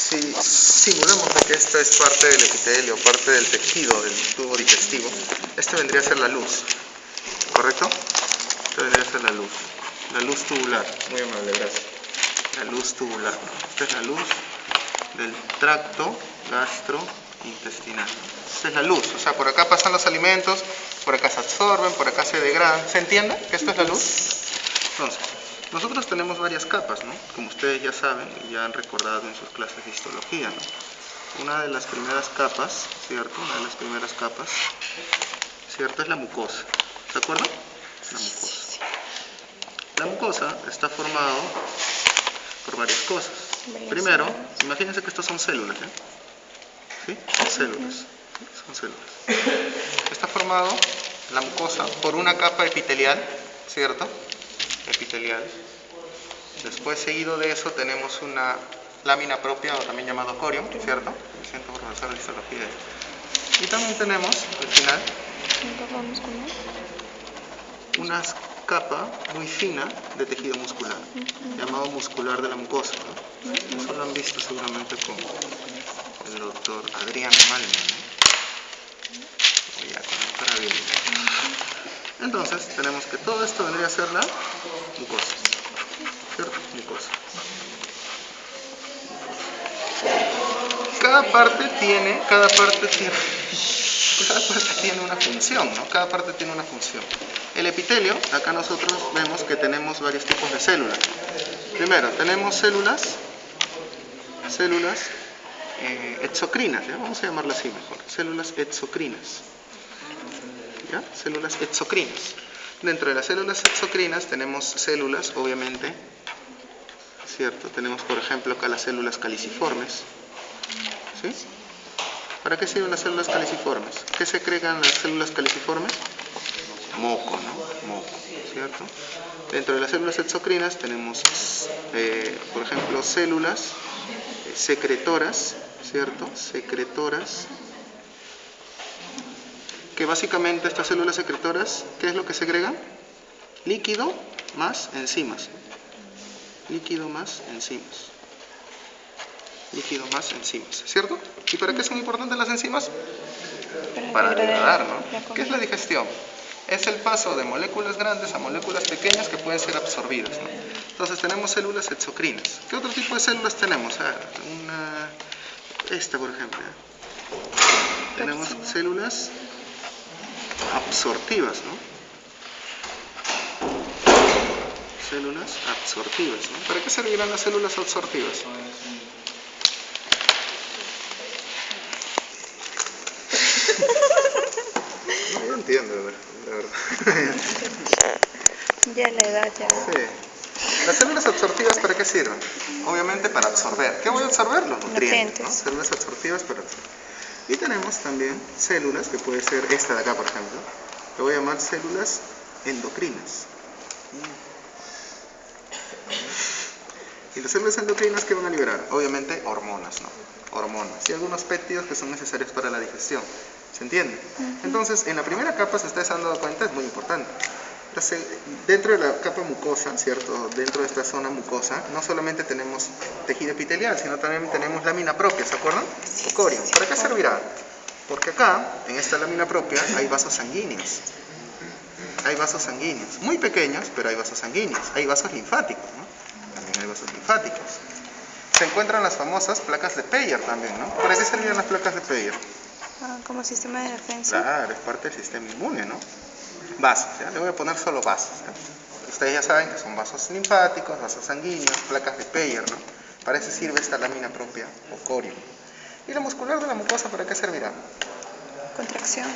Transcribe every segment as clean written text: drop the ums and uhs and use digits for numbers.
Si simulamos de que esta es parte del epitelio, parte del tejido del tubo digestivo, este vendría a ser la luz, ¿correcto? Esta vendría a ser la luz tubular. Muy amable, gracias. La luz tubular. Esta es la luz del tracto gastrointestinal. Esta es la luz, o sea, por acá pasan los alimentos, por acá se absorben, por acá se degradan. ¿Se entiende que esto es la luz? Entonces, nosotros tenemos varias capas, ¿no? Como ustedes ya saben y ya han recordado en sus clases de histología, ¿no? Una de las primeras capas, ¿cierto? Una de las primeras capas, ¿cierto? Es la mucosa. ¿Se acuerdan? La mucosa. La mucosa está formada por varias cosas. Primero, imagínense que estas son células, ¿eh? ¿Sí? Son células. Son células. Está formado la mucosa por una capa epitelial, ¿cierto? Epitelial. Después, seguido de eso, tenemos una lámina propia, o también llamado corium, ¿cierto? Me siento profesor de histología. Y también tenemos, al final, una capa muy fina de tejido muscular, llamado muscular de la mucosa, ¿no? Eso lo han visto seguramente con el doctor Adrián Malman, ¿no? O ya, con el carabino. Entonces, tenemos que todo esto vendría a ser la mucosa, ¿cierto? Mucosa. Cada parte tiene una función, ¿no? Cada parte tiene una función. El epitelio, acá nosotros vemos que tenemos varios tipos de células. Primero, tenemos células exocrinas, ¿ya? Vamos a llamarlas así mejor, células exocrinas. ¿Ya? Células exocrinas. Dentro de las células exocrinas tenemos células, obviamente, ¿cierto? Tenemos, por ejemplo, acá las células caliciformes. ¿Sí? ¿Para qué sirven las células caliciformes? ¿Qué secretan las células caliciformes? Moco, ¿no? Moco, ¿cierto? Dentro de las células exocrinas tenemos, por ejemplo, células secretoras, ¿cierto? Secretoras. Que básicamente estas células secretoras, ¿qué es lo que segregan? Líquido más enzimas. Líquido más enzimas. Líquido más enzimas, ¿cierto? ¿Y para qué son importantes las enzimas? Para degradar, ¿no? ¿Qué es la digestión? Es el paso de moléculas grandes a moléculas pequeñas que pueden ser absorbidas, ¿no? Entonces tenemos células exocrinas. ¿Qué otro tipo de células tenemos? Esta, por ejemplo. Tenemos células absortivas, ¿no? Células absortivas, ¿no? ¿Para qué servirán las células absortivas? No, yo entiendo, la verdad. Ya la edad, ya. Sí. Las células absortivas, ¿para qué sirven? Obviamente para absorber. ¿Qué voy a absorber? Los nutrientes, ¿no? Células absortivas para absorber. Y tenemos también células, que puede ser esta de acá, por ejemplo, que voy a llamar células endocrinas. Y las células endocrinas, ¿qué van a liberar? Obviamente hormonas, ¿no? Hormonas y algunos péptidos que son necesarios para la digestión. ¿Se entiende? Entonces, en la primera capa, si ustedes han dado cuenta, es muy importante. Entonces, dentro de la capa mucosa, ¿cierto? Dentro de esta zona mucosa, no solamente tenemos tejido epitelial, sino también tenemos lámina propia, ¿se acuerdan? O corium. ¿Para qué servirá? Porque acá, en esta lámina propia, hay vasos sanguíneos. Hay vasos sanguíneos, muy pequeños, pero hay vasos sanguíneos. Hay vasos linfáticos, ¿no? También hay vasos linfáticos. Se encuentran las famosas placas de Peyer también, ¿no? ¿Para qué servían las placas de Peyer? Como sistema de defensa. Claro, es parte del sistema inmune, ¿no? Vasos, ¿ya? Le voy a poner solo vasos, ¿ya? Ustedes ya saben que son vasos linfáticos, vasos sanguíneos, placas de Peyer, ¿no? Para eso sirve esta lámina propia o corium. ¿Y la muscular de la mucosa para qué servirá? Contracción.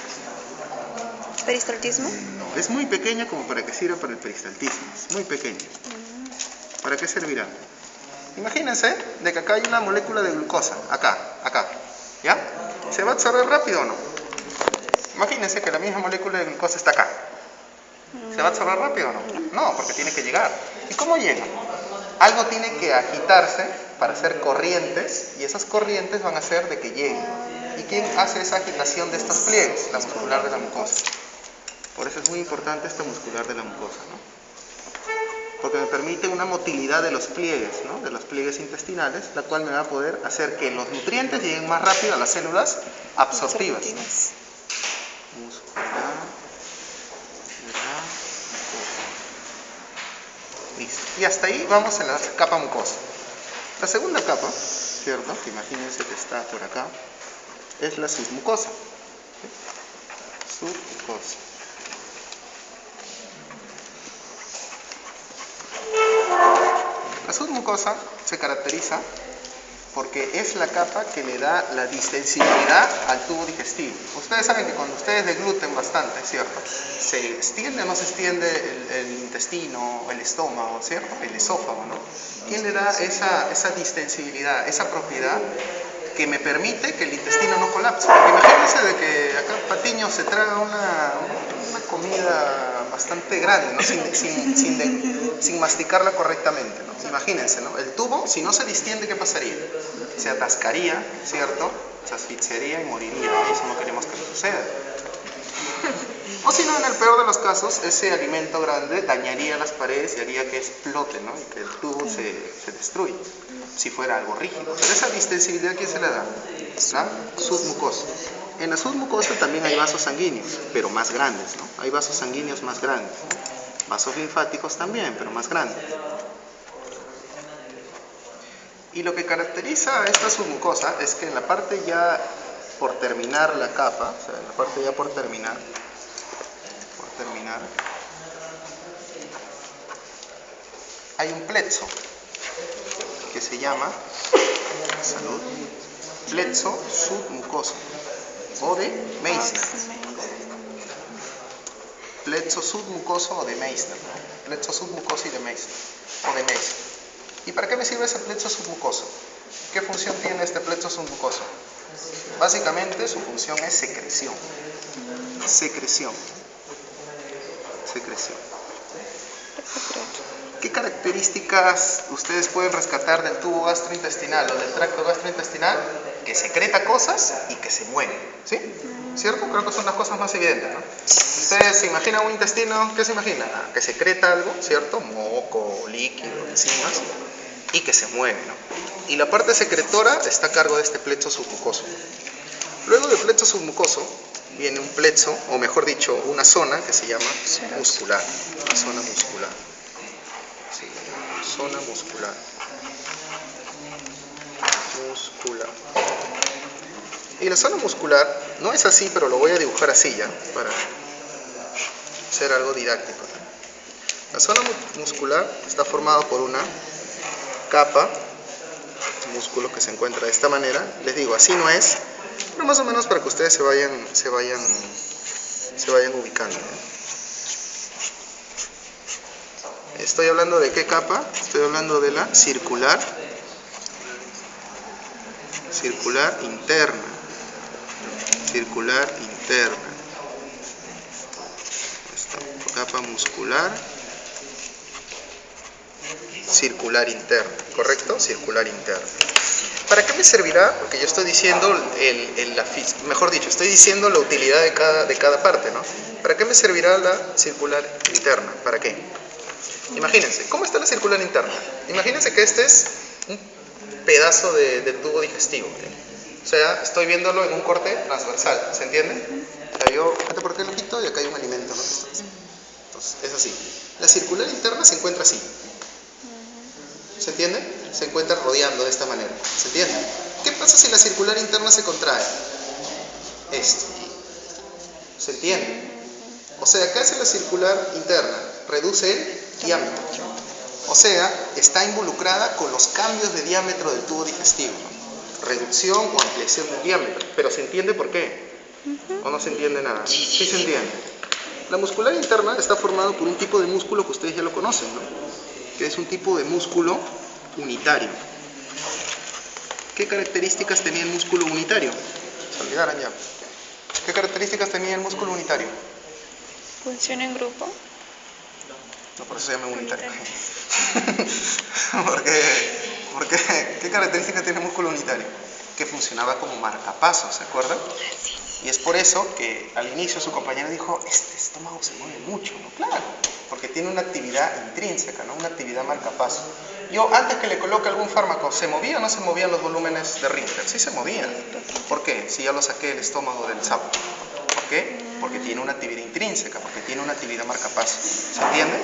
¿Peristaltismo? No, es muy pequeña como para que sirva para el peristaltismo, es muy pequeña. ¿Para qué servirá? Imagínense de que acá hay una molécula de glucosa, acá, ¿ya? ¿Se va a absorber rápido o no? Imagínense que la misma molécula de glucosa está acá. ¿Se va a absorber rápido o no? No, porque tiene que llegar. ¿Y cómo llega? Algo tiene que agitarse para hacer corrientes, y esas corrientes van a hacer de que lleguen. ¿Y quién hace esa agitación de estos pliegues? La muscular de la mucosa. Por eso es muy importante esta muscular de la mucosa, ¿no? porque me permite una motilidad de los pliegues, ¿no? De los pliegues intestinales, la cual me va a poder hacer que los nutrientes lleguen más rápido a las células absortivas. Muscular, listo. Y hasta ahí vamos en la capa mucosa. La segunda capa, ¿cierto? Que imagínense que está por acá, es la submucosa. Submucosa. La submucosa se caracteriza porque es la capa que le da la distensibilidad al tubo digestivo. Ustedes saben que cuando ustedes degluten bastante, ¿cierto? ¿Se extiende o no se extiende el intestino, el estómago, ¿cierto? El esófago, ¿no? ¿Quién le da esa distensibilidad, esa propiedad que me permite que el intestino no colapse? Porque imagínense de que acá Patiño se traga una comida bastante grande, ¿no? sin masticarla correctamente, ¿no? Imagínense, ¿no? El tubo, si no se distiende, ¿qué pasaría? Se atascaría, ¿cierto? Se asfixiaría y moriría. Eso no queremos que suceda. O si no, en el peor de los casos, ese alimento grande dañaría las paredes y haría que explote, ¿no? Y que el tubo se destruya, si fuera algo rígido. Pero esa distensibilidad, ¿quién se la da? La submucosa. En la submucosa también hay vasos sanguíneos, pero más grandes, ¿no? Hay vasos sanguíneos más grandes. Vasos linfáticos también, pero más grandes. Y lo que caracteriza a esta submucosa es que en la parte ya por terminar la capa, o sea, en la parte ya por terminar, hay un plexo que se llama, salud, plexo submucoso o de Meissner. Plexo submucoso o de Meissner, ¿no? Plexo submucoso y de Meissner, o de Meissner. ¿Y para qué me sirve ese plexo submucoso? ¿Qué función tiene este plexo submucoso? Básicamente su función es secreción. Secreción. ¿Qué características ustedes pueden rescatar del tubo gastrointestinal o del tracto gastrointestinal? Que secreta cosas y que se mueve, ¿sí? ¿Cierto? Creo que son las cosas más evidentes, ¿no? Ustedes se imaginan un intestino, ¿qué se imaginan? Que secreta algo, ¿cierto? Moco, líquido, enzimas, y que se mueve, ¿no? Y la parte secretora está a cargo de este plexo submucoso. Luego del plexo submucoso viene un plexo, o mejor dicho, una zona que se llama muscular. Una zona muscular. Sí, zona muscular. Muscular. Y la zona muscular no es así, pero lo voy a dibujar así ya, para hacer algo didáctico. La zona muscular está formada por una capa de músculo que se encuentra de esta manera. Les digo, así no es, pero más o menos para que ustedes se vayan ubicando, ¿no? Estoy hablando de qué capa, estoy hablando de la circular interna. Esta capa muscular circular interna, ¿correcto? Circular interna. ¿Para qué me servirá? Porque yo estoy diciendo, mejor dicho, estoy diciendo la utilidad de cada parte, ¿no? ¿Para qué me servirá la circular interna? ¿Para qué? Imagínense, ¿cómo está la circular interna? Imagínense que este es un pedazo de tubo digestivo, ¿eh? O sea, estoy viéndolo en un corte transversal, ¿se entiende? O sea, yo, por acá lo quito y acá hay un alimento, ¿no? Entonces, es así. La circular interna se encuentra así. ¿Se entiende? Se encuentra rodeando de esta manera. ¿Se entiende? ¿Qué pasa si la circular interna se contrae? Esto. ¿Se entiende? O sea, ¿qué hace la circular interna? Reduce el diámetro. O sea, está involucrada con los cambios de diámetro del tubo digestivo. Reducción o ampliación del diámetro. Pero ¿se entiende por qué? ¿O no se entiende nada? Sí se entiende. La muscular interna está formada por un tipo de músculo que ustedes ya lo conocen, ¿no? Que es un tipo de músculo unitario. ¿Qué características tenía el músculo unitario? Se olvidaron ya. ¿Qué características tenía el músculo unitario? Función en grupo. No, por eso se llama unitario. ¿Qué características tiene el músculo unitario? Que funcionaba como marcapasos, ¿se acuerdan? Y es por eso que al inicio su compañero dijo, este estómago se mueve mucho, ¿no? Claro, porque tiene una actividad intrínseca, ¿no? Una actividad marcapaso. Yo, antes que le coloque algún fármaco, ¿se movía o no se movían los volúmenes de Ringelheim? Sí se movían. ¿Por qué? Si ya lo saqué del estómago del sapo. ¿Por qué? Porque tiene una actividad intrínseca, porque tiene una actividad marcapaso. ¿Se entiende?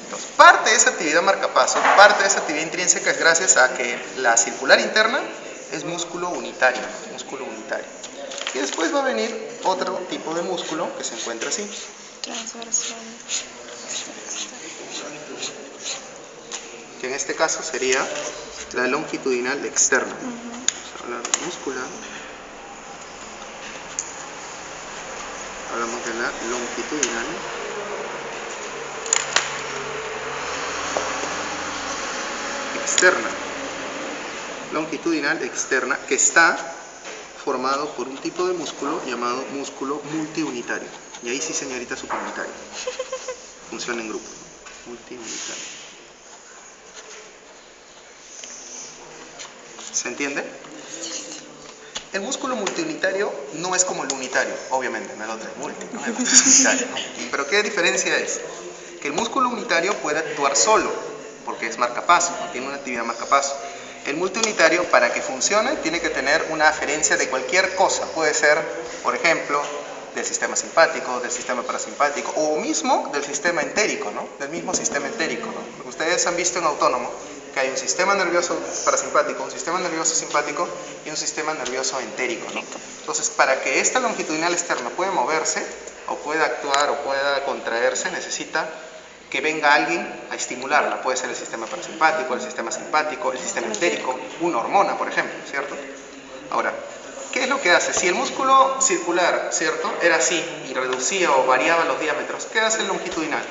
Entonces, parte de esa actividad marcapaso, parte de esa actividad intrínseca es gracias a que la circular interna es músculo unitario, Y después va a venir otro tipo de músculo que se encuentra así. Transversal. Que en este caso sería la longitudinal externa. Vamos a hablar de muscular. Hablamos de la longitudinal externa. Longitudinal externa, que está formado por un tipo de músculo llamado músculo multiunitario. Y ahí sí, señorita, su comentario. Funciona en grupo. Multiunitario. ¿Se entiende? El músculo multiunitario no es como el unitario, obviamente, no es otro, es multi, ¿no? El otro es unitario, ¿no? Pero ¿qué diferencia es? Que el músculo unitario puede actuar solo, porque es marcapaso, ¿no? Tiene una actividad marcapaso. El multiunitario, para que funcione, tiene que tener una aferencia de cualquier cosa. Puede ser, por ejemplo, del sistema simpático, del sistema parasimpático, o mismo del sistema entérico, ¿no? Del mismo sistema entérico, ¿no? Porque ustedes han visto en autónomo que hay un sistema nervioso parasimpático, un sistema nervioso simpático y un sistema nervioso entérico, ¿no? Entonces, para que esta longitudinal externa pueda moverse, o pueda actuar, o pueda contraerse, necesita que venga alguien a estimularla. Puede ser el sistema parasimpático, el sistema simpático, el sistema entérico, una hormona, por ejemplo, ¿cierto? Ahora, ¿qué es lo que hace? Si el músculo circular, ¿cierto?, era así y reducía o variaba los diámetros, ¿qué hace el longitudinal?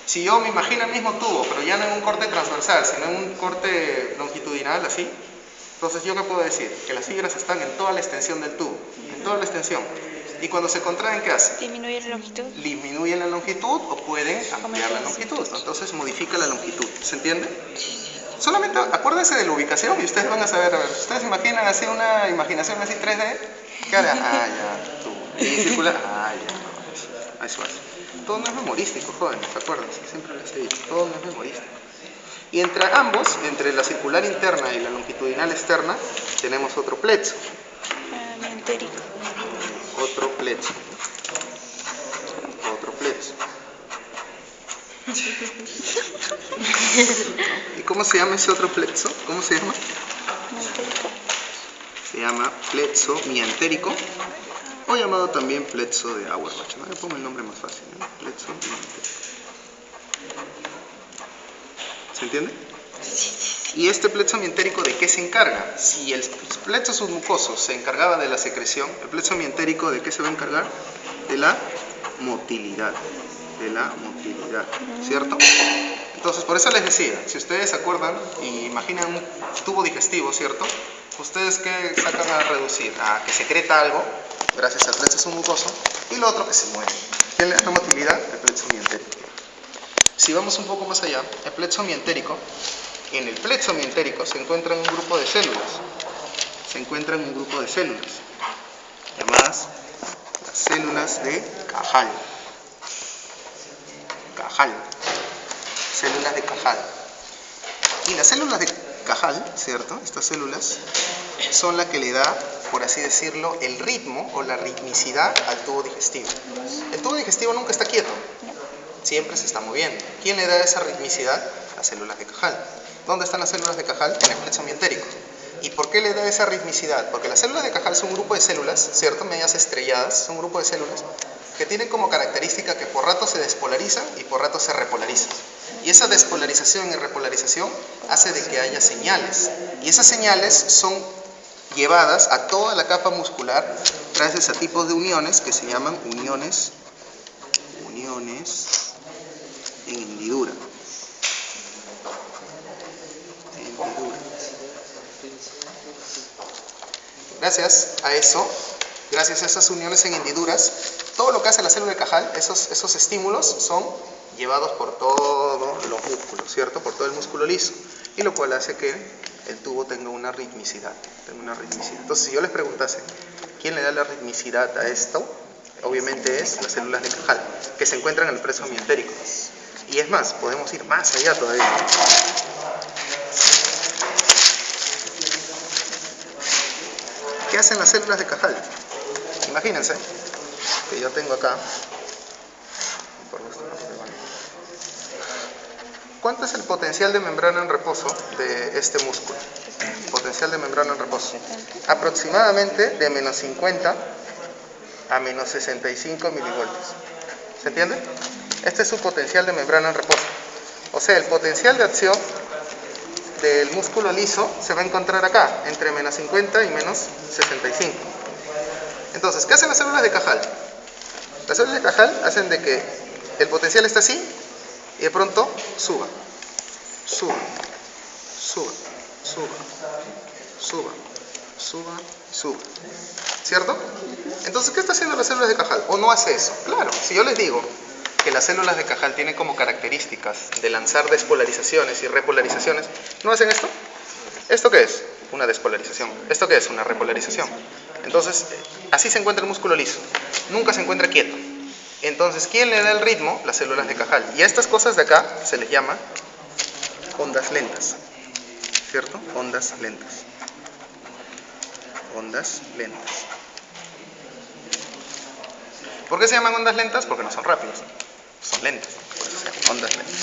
Si yo me imagino el mismo tubo, pero ya no en un corte transversal, sino en un corte longitudinal, así, entonces ¿yo qué puedo decir? Que las fibras están en toda la extensión del tubo, en toda la extensión. Y cuando se contraen, ¿qué hace? Disminuye la longitud. Disminuyen la longitud o pueden ampliar la longitud. Entonces modifica la longitud. ¿Se entiende? Solamente acuérdense de la ubicación y ustedes van a saber. A ver, ¿ustedes imaginan así una imaginación así 3D? ¿Qué hará? Ah, ya, tú. Y circular. Ah, ya. Eso hace. Todo no es memorístico, jóvenes, acuérdense. Siempre les he dicho. Todo no es memorístico. Y entre ambos, entre la circular interna y la longitudinal externa, tenemos otro plexo. Entérico. Otro plexo. ¿Y cómo se llama ese otro plexo? ¿Cómo se llama? Mientérico. Se llama plexo mientérico, o llamado también plexo de Auerbach, ¿no? Le pongo el nombre más fácil, ¿no? Plexo mientérico. ¿Se entiende? ¿Y este plexo mientérico de qué se encarga? Si el plexo submucoso se encargaba de la secreción, el plexo mientérico ¿de qué se va a encargar? De la motilidad. ¿Cierto? Entonces, por eso les decía, si ustedes se acuerdan y imaginan un tubo digestivo, ¿cierto? ¿Ustedes qué sacan a reducir? A que secreta algo, gracias al plexo submucoso, y lo otro que se mueve. ¿Quién le da la motilidad? El plexo mientérico. Si vamos un poco más allá, el plexo mientérico, en el plexo mientérico se encuentran un grupo de células. Llamadas las células de Cajal. Células de Cajal. Y las células de Cajal, ¿cierto? Estas células son las que le da, por así decirlo, el ritmo o la ritmicidad al tubo digestivo. El tubo digestivo nunca está quieto, siempre se está moviendo. ¿Quién le da esa ritmicidad? Las células de Cajal. ¿Dónde están las células de Cajal? En el plexo mientérico. ¿Y por qué le da esa ritmicidad? Porque las células de Cajal son un grupo de células, ¿cierto? Medias estrelladas, son un grupo de células que tienen como característica que por rato se despolarizan y por rato se repolarizan. Y esa despolarización y repolarización hace de que haya señales. Y esas señales son llevadas a toda la capa muscular gracias a tipos de uniones que se llaman uniones en hendidura. Gracias a eso, gracias a esas uniones en hendiduras, todo lo que hace la célula de Cajal, esos estímulos son llevados por todos los músculos, ¿cierto? Por todo el músculo liso, y lo cual hace que el tubo tenga una ritmicidad. Entonces, si yo les preguntase, ¿quién le da la ritmicidad a esto? Obviamente es las células de Cajal, que se encuentran en el preso mientérico. Y es más, podemos ir más allá todavía. ¿Qué hacen las células de Cajal? Imagínense que yo tengo acá, ¿cuánto es el potencial de membrana en reposo de este músculo? Potencial de membrana en reposo. Aproximadamente de menos 50 a menos 65 milivoltios. ¿Se entiende? Este es su potencial de membrana en reposo. O sea, el potencial de acción del músculo liso se va a encontrar acá, entre menos 50 y menos 65. Entonces, ¿qué hacen las células de Cajal? Las células de Cajal hacen de que el potencial está así y de pronto suba, suba, suba, suba, suba, suba, suba. ¿Cierto? Entonces, ¿qué está haciendo las células de Cajal? ¿O no hace eso? Claro, si yo les digo que las células de Cajal tienen como características de lanzar despolarizaciones y repolarizaciones, ¿no hacen esto? ¿Esto qué es? Una despolarización. ¿Esto qué es? Una repolarización. Entonces, así se encuentra el músculo liso. Nunca se encuentra quieto. Entonces, ¿quién le da el ritmo? Las células de Cajal. Y a estas cosas de acá se les llama ondas lentas. ¿Cierto? Ondas lentas. Ondas lentas. ¿Por qué se llaman ondas lentas? Porque no son rápidas. Son lentas. Por eso se llaman ondas lentas.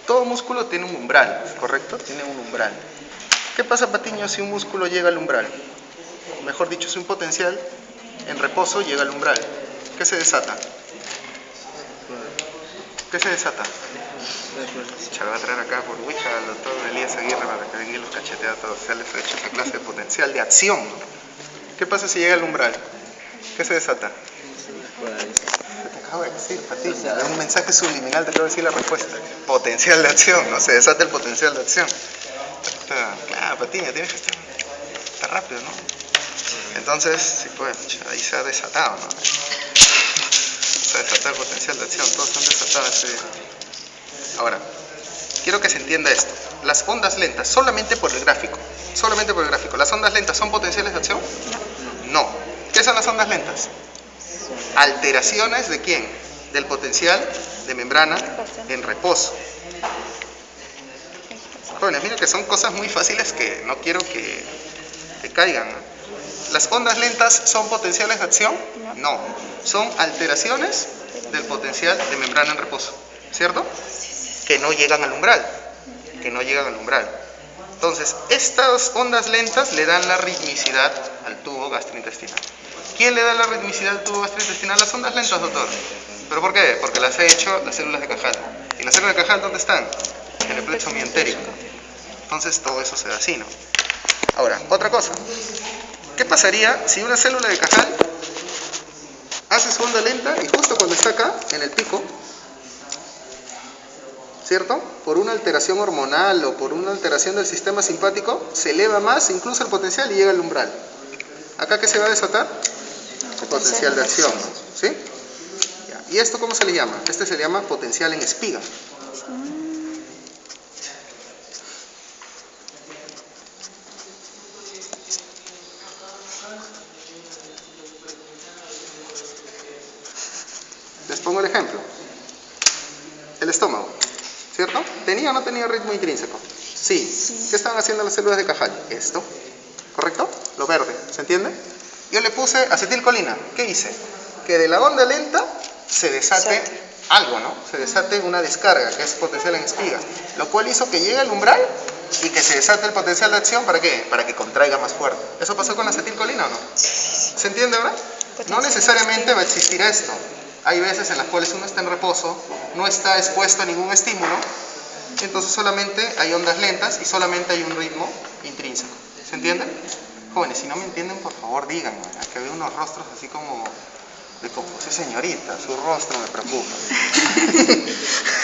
Todo músculo tiene un umbral, ¿correcto? Tiene un umbral. ¿Qué pasa, Patiño, si un músculo llega al umbral? Mejor dicho, si un potencial en reposo llega al umbral. ¿Qué se desata? ¿Qué se desata? Se va a traer acá por Ouija al doctor Elías Aguirre para que venga y los cachetea a todos. Se les ha hecho esa clase de potencial de acción. ¿Qué pasa si llega al umbral? ¿Qué se desata? Te acabo de decir, Patiño, es un mensaje subliminal, te acabo de decir la respuesta. Potencial de acción, ¿no? Se desata el potencial de acción. Claro, Patiño, tienes que estar rápido, ¿no? Entonces, sí, pues, ahí se ha desatado, ¿no? Se ha desatado el potencial de acción, todos han desatado ese día. Ahora, quiero que se entienda esto. Las ondas lentas, solamente por el gráfico, ¿las ondas lentas son potenciales de acción? No. ¿Qué son las ondas lentas? Alteraciones ¿de quién? Del potencial de membrana en reposo. Jóvenes, miren que son cosas muy fáciles que no quiero que caigan, ¿no? ¿Las ondas lentas son potenciales de acción? No. Son alteraciones del potencial de membrana en reposo, ¿cierto? Que no llegan al umbral. Entonces, estas ondas lentas le dan la ritmicidad al tubo gastrointestinal. ¿Quién le da la ritmicidad al tubo gastrointestinal? Las ondas lentas, doctor. ¿Pero por qué? Porque las he hecho las células de Cajal. ¿Y las células de Cajal dónde están? En el plexo mientérico. Entonces, todo eso se da así, ¿no? Ahora, otra cosa. ¿Qué pasaría si una célula de Cajal hace su onda lenta y justo cuando está acá, en el pico, ¿cierto? Por una alteración hormonal o por una alteración del sistema simpático, se eleva más incluso el potencial y llega al umbral? ¿Acá qué se va a desatar? El potencial de acción, ¿no? ¿Sí? ¿Y esto cómo se le llama? Este se le llama potencial en espiga. Les pongo el ejemplo. El estómago, ¿cierto? ¿Tenía o no tenía ritmo intrínseco? Sí. ¿Qué estaban haciendo las células de Cajal? Esto, ¿correcto? Lo verde, ¿se entiende? Yo le puse acetilcolina. ¿Qué hice? Que de la onda lenta se desate algo, ¿no? Se desate una descarga, que es potencial en espiga, lo cual hizo que llegue al umbral y que se desate el potencial de acción. ¿Para qué? Para que contraiga más fuerte. ¿Eso pasó con la acetilcolina o no? ¿Se entiende ahora? No necesariamente va a existir esto. Hay veces en las cuales uno está en reposo, no está expuesto a ningún estímulo, entonces solamente hay ondas lentas y solamente hay un ritmo intrínseco. ¿Se entiende? Jóvenes, si no me entienden, por favor díganme. Aquí veo unos rostros así como de sí, señorita, su rostro me preocupa.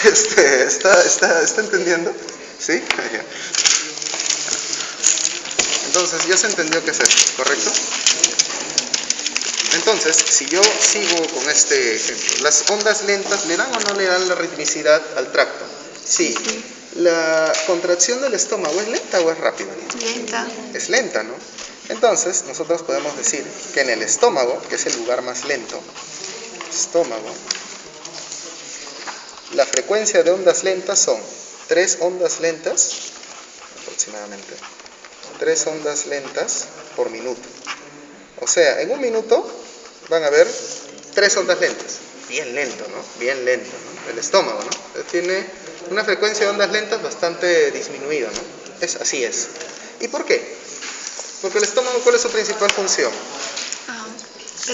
¿Está entendiendo? ¿Sí? Entonces ya se entendió qué es esto, ¿correcto? Entonces, si yo sigo con este ejemplo, ¿las ondas lentas le dan o no le dan la ritmicidad al tracto? Sí. ¿La contracción del estómago es lenta o es rápida? Lenta. Es lenta, ¿no? Entonces, nosotros podemos decir que en el estómago, que es el lugar más lento, estómago, la frecuencia de ondas lentas son 3 ondas lentas, aproximadamente, 3 ondas lentas por minuto. O sea, en un minuto van a haber 3 ondas lentas. Bien lento, ¿no? Bien lento, ¿no? El estómago, ¿no? Tiene una frecuencia de ondas lentas bastante disminuida, ¿no? Así es. ¿Y por qué? Porque el estómago, ¿cuál es su principal función?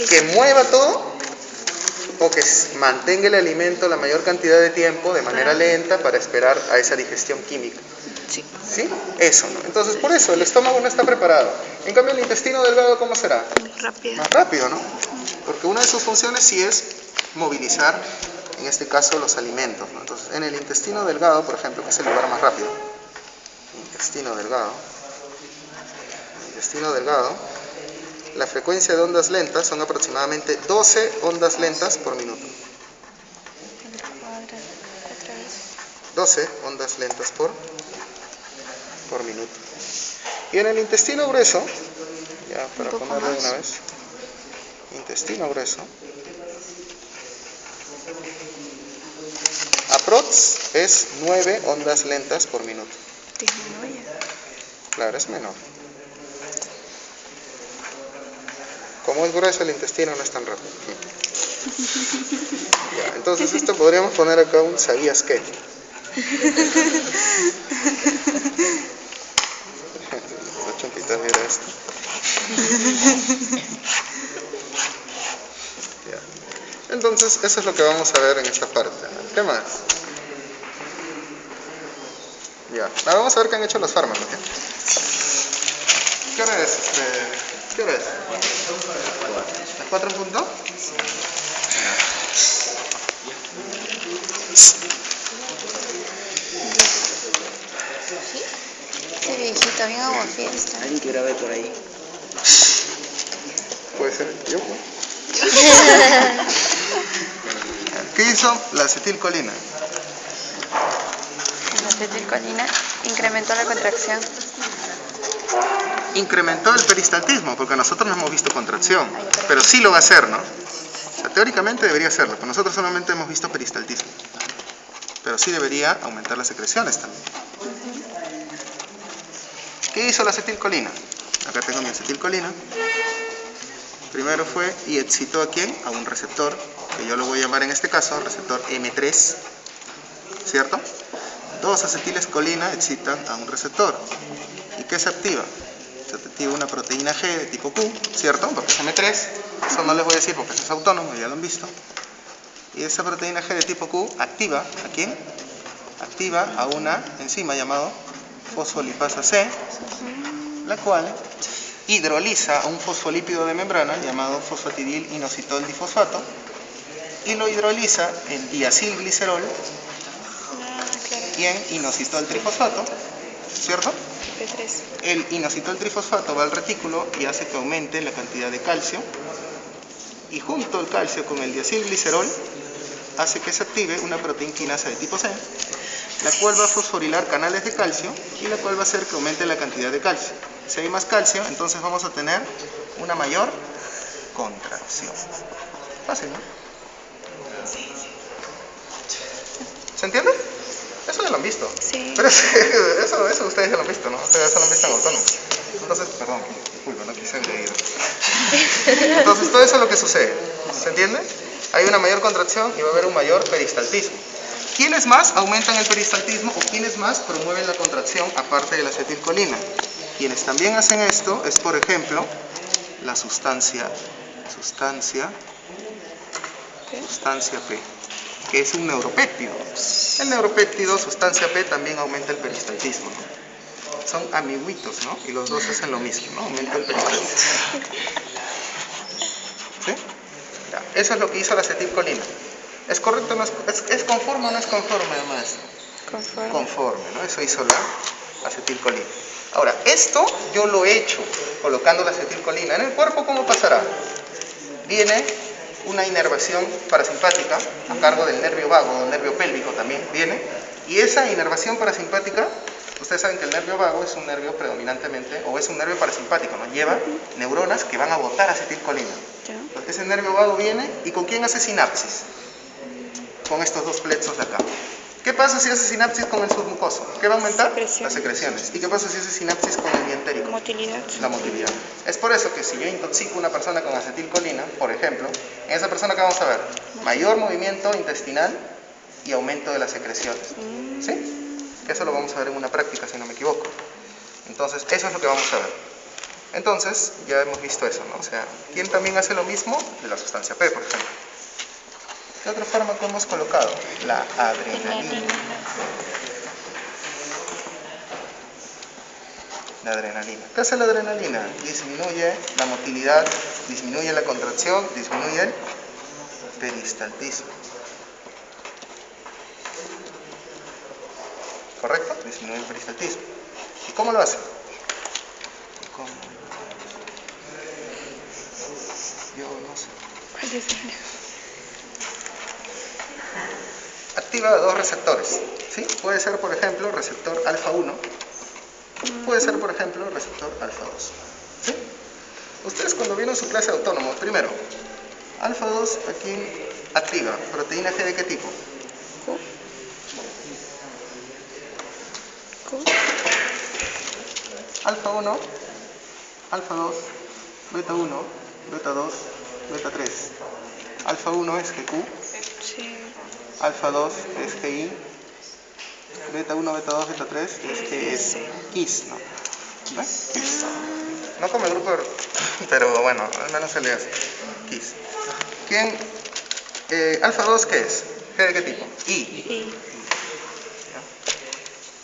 Que mueva todo o que mantenga el alimento la mayor cantidad de tiempo de manera lenta para esperar a esa digestión química. Sí. ¿Sí? Eso, ¿no? Entonces, por eso el estómago no está preparado. En cambio, el intestino delgado, ¿cómo será? Rápido. Más rápido, ¿no? Porque una de sus funciones sí es movilizar, en este caso, los alimentos, ¿no? Entonces, en el intestino delgado, por ejemplo, que es el lugar más rápido, intestino delgado, la frecuencia de ondas lentas son aproximadamente 12 ondas lentas por minuto. 12 ondas lentas por minuto. Y en el intestino grueso, ya para ponerlo de una vez, intestino grueso, aprox es 9 ondas lentas por minuto. Disminuye. Claro, es menor. Como es grueso el intestino no es tan rápido. Ya, entonces esto podríamos poner acá un ¿sabías qué? La chompita mira esto. Ya. Entonces eso es lo que vamos a ver en esta parte. ¿Qué más? Ya. Ahora vamos a ver qué han hecho los fármacos. ¿Ya? ¿Qué hora es? ¿Qué hora es? ¿Las 4 en punto? Ese viejito, bien agua fiesta. Alguien que grabe por ahí. Puede ser yo, ¿no? ¿Qué hizo la acetilcolina? La acetilcolina incrementó la contracción. Incrementó el peristaltismo, porque nosotros no hemos visto contracción, pero sí lo va a hacer, ¿no? O sea, teóricamente debería hacerlo, pero nosotros solamente hemos visto peristaltismo. Pero sí debería aumentar las secreciones también. ¿Qué hizo la acetilcolina? Acá tengo mi acetilcolina. Primero fue y excitó ¿a quién? A un receptor, que yo lo voy a llamar en este caso receptor M3, ¿cierto? 2 acetilescolina excitan a un receptor. ¿Y qué se activa? Se activa una proteína G de tipo Q, ¿cierto? Porque es M3, eso no les voy a decir porque eso es autónomo, ya lo han visto. Y esa proteína G de tipo Q activa ¿a quién? Activa a una enzima llamado fosfolipasa C, la cual hidroliza a un fosfolípido de membrana llamado fosfatidil inositol difosfato y lo hidroliza en diacilglicerol y en inositol trifosfato, ¿cierto? P3. El inositol trifosfato va al retículo y hace que aumente la cantidad de calcio, y junto al calcio con el diacilglicerol hace que se active una proteína quinasa de tipo C, la cual va a fosforilar canales de calcio y la cual va a hacer que aumente la cantidad de calcio. Si hay más calcio, entonces vamos a tener una mayor contracción. Fácil, ¿no? ¿Se entiende? Eso ya lo han visto. Sí. Pero eso ustedes ya lo han visto, ¿no? Ustedes ya lo han visto en autónomo. Entonces, perdón, disculpa, no quise leer. Entonces, todo eso es lo que sucede. ¿Se entiende? Hay una mayor contracción y va a haber un mayor peristaltismo. ¿Quiénes más aumentan el peristaltismo o quiénes más promueven la contracción aparte de la acetilcolina? Quienes también hacen esto es, por ejemplo, la sustancia P, que es un neuropéptido. El neuropéptido, sustancia P, también aumenta el peristaltismo, ¿no? Son amiguitos, ¿no? Y los dos hacen lo mismo, ¿no? Aumenta el peristaltismo. ¿Sí? Ya. Eso es lo que hizo la acetilcolina. ¿Es correcto o no es conforme o no es conforme, además? Conforme. Conforme, ¿no? Eso hizo la acetilcolina. Ahora, esto yo lo he hecho colocando la acetilcolina en el cuerpo. ¿Cómo pasará? Viene una inervación parasimpática a cargo del nervio vago o nervio pélvico también viene, Y esa inervación parasimpática, ustedes saben que el nervio vago es un nervio predominantemente, o es un nervio parasimpático, ¿no? Lleva neuronas que van a botar acetilcolina. Entonces, ese nervio vago viene, ¿y con quién hace sinapsis? Con estos dos plexos de acá. ¿Qué pasa si hace sinapsis con el submucoso? ¿Qué va a aumentar? Las secreciones. ¿Y qué pasa si hace sinapsis con el dientérico? Motilidad. La motilidad. Es por eso que si yo intoxico a una persona con acetilcolina, por ejemplo, en esa persona que vamos a ver, mayor movimiento intestinal y aumento de las secreciones. ¿Sí? Eso lo vamos a ver en una práctica, si no me equivoco. Entonces, eso es lo que vamos a ver. Entonces, ya hemos visto eso, ¿no? O sea, ¿quién también hace lo mismo? De la sustancia P, por ejemplo. ¿Qué otro fármaco hemos colocado? La adrenalina. La adrenalina. ¿Qué hace la adrenalina? Disminuye la motilidad, disminuye la contracción, disminuye el peristaltismo. ¿Correcto? Disminuye el peristaltismo. ¿Y cómo lo hace? ¿Cómo? Yo no sé. Activa dos receptores, ¿sí? Puede ser, por ejemplo, receptor alfa 1, puede ser, por ejemplo, receptor alfa 2, ¿sí? Ustedes cuando vieron su clase de autónomos, primero, alfa 2, aquí activa, proteína G de qué tipo? Alfa 1, alfa 2, beta 1, beta 2, beta 3. Alfa 1 es GQ. Sí. Alfa 2 es GI, beta 1, beta 2, beta 3 es KISS, ¿no? KISS. No como el grupo, pero bueno, al menos se le hace KISS. ¿Quién? Alfa 2, ¿qué es? ¿G de qué tipo? I.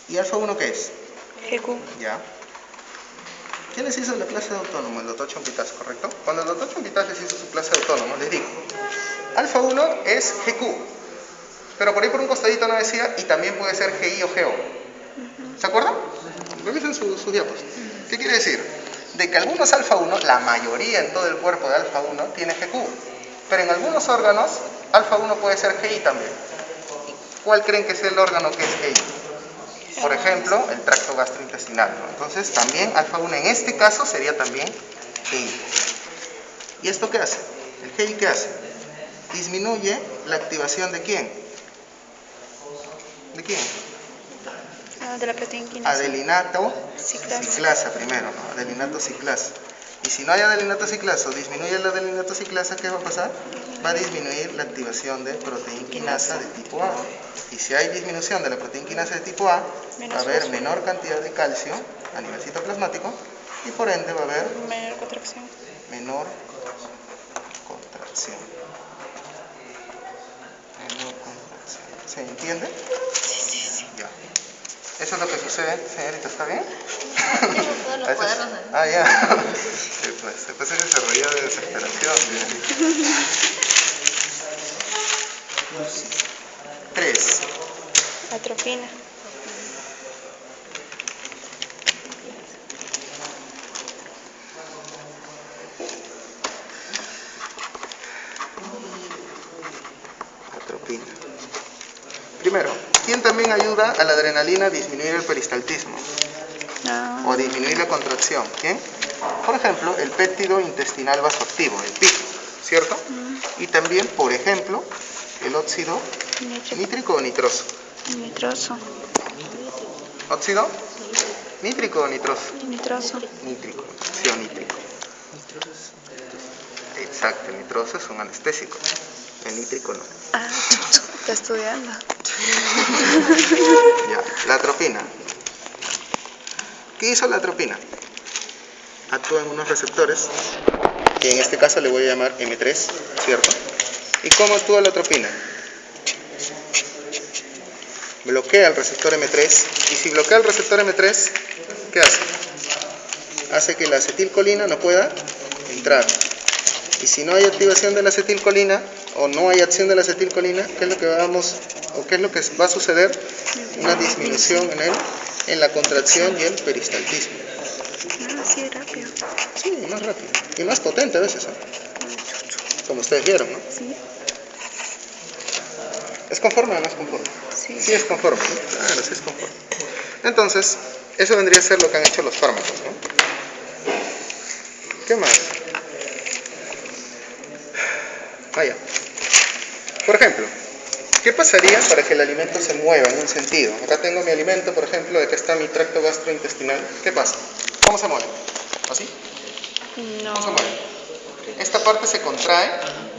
¿Y alfa 1 qué es? GQ. Ya. ¿Quién les hizo la clase de autónomo? El doctor Chompitaz, ¿correcto? Cuando el doctor Chompitaz les hizo su clase de autónomo, les digo, alfa 1 es GQ. Pero por ahí por un costadito no decía, y también puede ser GI o GO. ¿Se acuerdan? Revisen sus diapos. ¿Qué quiere decir? De que algunos alfa 1, la mayoría en todo el cuerpo de alfa 1, tiene GQ. Pero en algunos órganos, alfa 1 puede ser GI también. ¿Cuál creen que es el órgano que es GI? Por ejemplo, el tracto gastrointestinal, ¿no? Entonces, también alfa 1 en este caso sería también GI. ¿Y esto qué hace? ¿El GI qué hace? Disminuye la activación de ¿quién? ¿De quién? De la proteína quinasa. Adelinato ciclasa primero, ¿no? Adelinato ciclasa. Y si no hay adelinato ciclasa o disminuye la adelinato ciclasa, ¿qué va a pasar? Va a disminuir la activación de proteína quinasa de tipo A. Y si hay disminución de la proteína quinasa de tipo A, va a haber menor cantidad de calcio a nivel citoplasmático y por ende va a haber menor contracción. Menor contracción. ¿Se entiende? Sí. Ya. Eso es lo que sucede, señorita, ¿está bien? Tengo todos los cuadernos. Ah, ya. Después se desarrolla de desesperación. 3. Atropina. Atropina. Primero, ¿quién también ayuda a la adrenalina a disminuir el peristaltismo? No. O a disminuir la contracción? ¿Quién? Por ejemplo, el péptido intestinal vasoactivo, el PIC, ¿cierto? Y también, por ejemplo, el óxido nítrico o nitroso. Nitroso. ¿Óxido? ¿Nítrico o nitroso? Nitroso. Nítrico, óxido nítrico. Exacto, el nitroso es un anestésico. El nítrico no. Ah, está estudiando. Ya, la atropina. ¿Qué hizo la atropina? Actúa en unos receptores, que en este caso le voy a llamar M3, ¿cierto? ¿Y cómo actúa la atropina? Bloquea el receptor M3, y si bloquea el receptor M3, ¿qué hace? Hace que la acetilcolina no pueda entrar. Y si no hay activación de la acetilcolina, o no hay acción de la acetilcolina, ¿qué es lo que va a suceder? Una disminución en la contracción y el peristaltismo. Sí, rápido. Sí, más rápido. Y más potente a veces, ¿eh? Como ustedes vieron, ¿no? Sí. ¿Es conforme o no es conforme? Sí. Sí es conforme, ¿no? Claro, sí es conforme. Entonces, eso vendría a ser lo que han hecho los fármacos, ¿no? ¿Qué más? Vaya. Por ejemplo, ¿qué pasaría para que el alimento se mueva en un sentido? Acá tengo mi alimento, por ejemplo, acá está mi tracto gastrointestinal. ¿Qué pasa? ¿Cómo se mueve? ¿Así? No. ¿Cómo se mueve? Esta parte se contrae,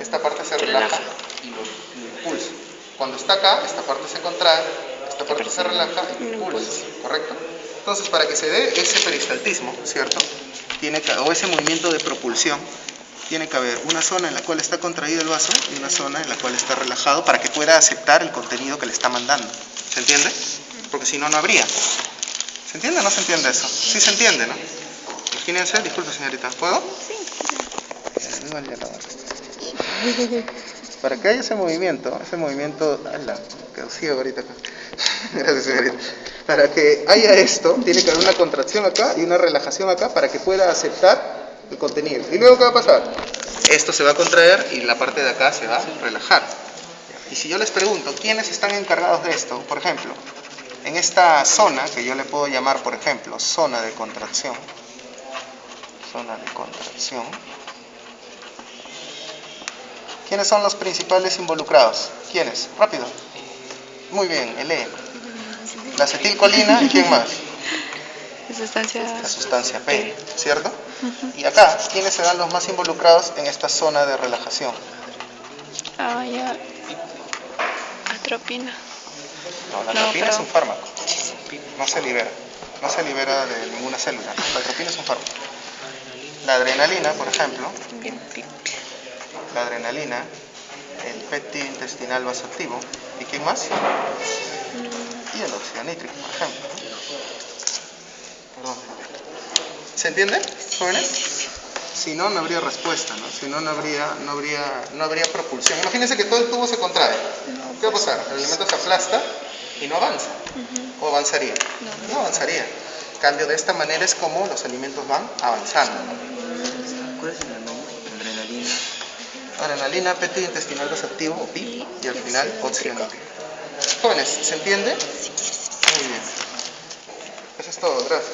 esta parte se relaja y lo impulsa. Cuando está acá, esta parte se contrae, esta parte se relaja y lo impulsa, ¿correcto? Entonces, para que se dé ese peristaltismo, ¿cierto? O ese movimiento de propulsión, tiene que haber una zona en la cual está contraído el vaso y una zona en la cual está relajado para que pueda aceptar el contenido que le está mandando. ¿Se entiende? Porque si no, no habría. ¿Se entiende o no se entiende eso? Sí se entiende, ¿no? Imagínense, disculpe señorita, ¿puedo? Sí. Para que haya ese movimiento, ¡ala! Quedó ciego ahorita acá. Gracias señorita. Para que haya esto, tiene que haber una contracción acá y una relajación acá para que pueda aceptar el contenido. ¿Y luego qué va a pasar? Esto se va a contraer y la parte de acá se va a relajar. Y si yo les pregunto, ¿quiénes están encargados de esto? Por ejemplo, en esta zona, que yo le puedo llamar, por ejemplo, zona de contracción. Zona de contracción. ¿Quiénes son los principales involucrados? ¿Quiénes? Rápido. Muy bien, el E. La acetilcolina y ¿quién más? La sustancia P, ¿cierto? Y acá, ¿quiénes serán los más involucrados en esta zona de relajación? Ah, ya. Atropina. No, la atropina es un fármaco. No se libera de ninguna célula. La atropina es un fármaco. La adrenalina, por ejemplo, la adrenalina, el péptido intestinal vasoactivo, ¿y quién más? Y el óxido nítrico, por ejemplo. Perdón. ¿Se entiende, jóvenes? Si no, no habría respuesta, ¿no? Si no, no habría propulsión. Imagínense que todo el tubo se contrae. ¿Qué va a pasar? El alimento se aplasta y no avanza. ¿O avanzaría? No avanzaría. En cambio, de esta manera es como los alimentos van avanzando, ¿no? ¿Cuál es el nombre? Adrenalina. Adrenalina, péptido intestinal vasoactivo, o PIP, y al final óxido nítrico. Jóvenes, ¿se entiende? Muy bien. Eso es todo, gracias.